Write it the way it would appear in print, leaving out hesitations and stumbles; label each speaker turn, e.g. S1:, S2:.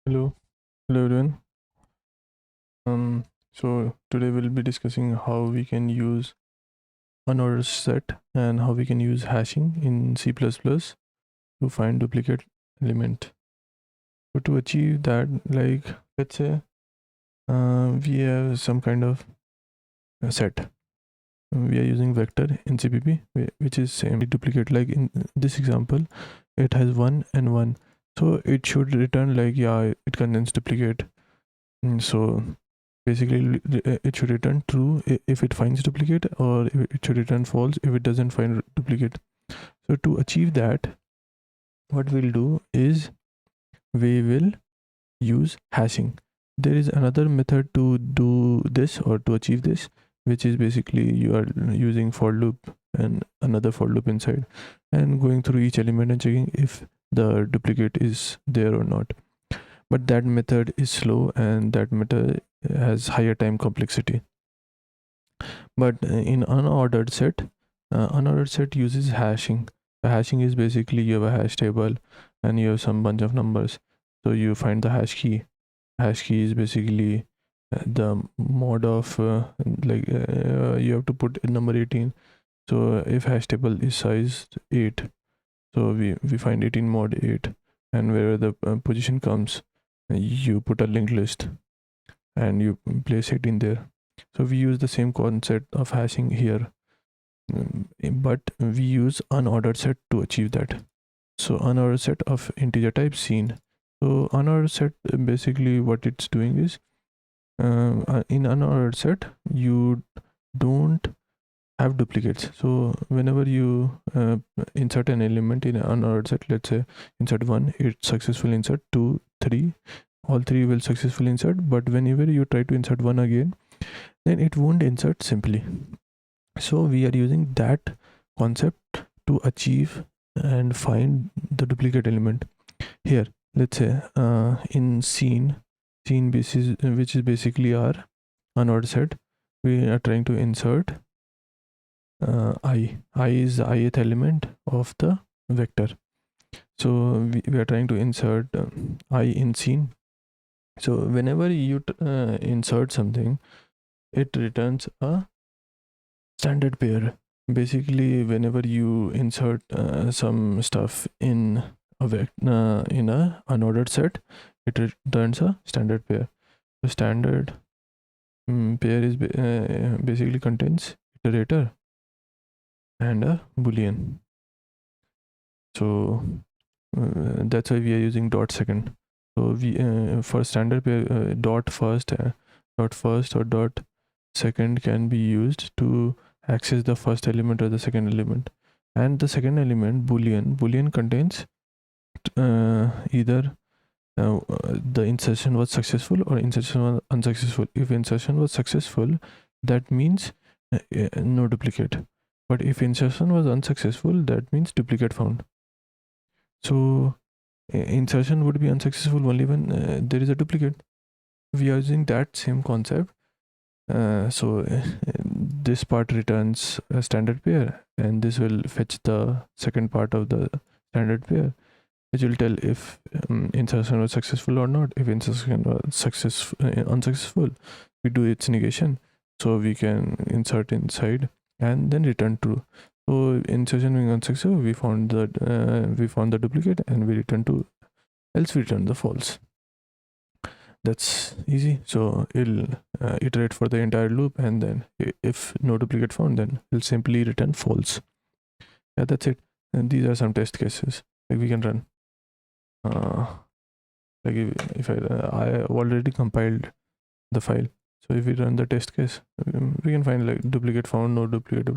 S1: Hello, hello everyone. So today we'll be discussing how we can use unordered set and how we can use hashing in C++ to find duplicate element. So to achieve that, like let's say we have some kind of set. We are using vector in CPP, which is same duplicate. Like in this example, it has 1 and 1, so it should return like yeah, it contains duplicate. So basically it should return true if it finds duplicate, or it should return false if it doesn't find duplicate. So to achieve that, what we'll do is we will use hashing. There is another method to do this or to achieve this, which is basically you are using for loop and another for loop inside and going through each element and checking if the duplicate is there or not. But that method is slow and that method has higher time complexity. But in unordered set uses hashing. Hashing is basically you have a hash table and you have some bunch of numbers, so you find the hash key. Hash key is basically the mode of you have to put number 18. So if hash table is size 8, so we find 18 mod 8, and wherever the position comes, you put a linked list and you place it in there. So we use the same concept of hashing here, but we use unordered set to achieve that. So unordered set of integer type seen. So unordered set, basically what it's doing is in unordered set you don't have duplicates. So whenever you insert an element in an unordered set, let's say insert 1, it successfully insert 2, 3, all 3 will successfully insert. But whenever you try to insert 1 again, then it won't insert simply. So we are using that concept to achieve and find the duplicate element. Here let's say in scene basis, which is basically our unordered set, we are trying to insert I is the ith element of the vector. So we are trying to insert I in scene. So whenever you insert something, it returns a standard pair. Basically whenever you insert some stuff in a unordered set, it returns a standard pair. The standard pair is basically contains iterator and a boolean. So that's why we are using dot second. So we for standard pair, dot first or dot second can be used to access the first element or the second element. And the second element, boolean contains either the insertion was successful or insertion was unsuccessful. If insertion was successful, that means no duplicate. But if insertion was unsuccessful, that means duplicate found. So insertion would be unsuccessful only when there is a duplicate. We are using that same concept. So this part returns a standard pair, and this will fetch the second part of the standard pair, which will tell if insertion was successful or not. If insertion was unsuccessful, we do its negation, so we can insert inside and then return true. So insertion being unsuccessful, we found the duplicate and we return to, else we return the false. That's easy. So it'll iterate for the entire loop, and then if no duplicate found, then it'll simply return false. Yeah, that's it. And these are some test cases like we can run. Like if I already compiled the file, so if we run the test case, we can find like duplicate found, no duplicate,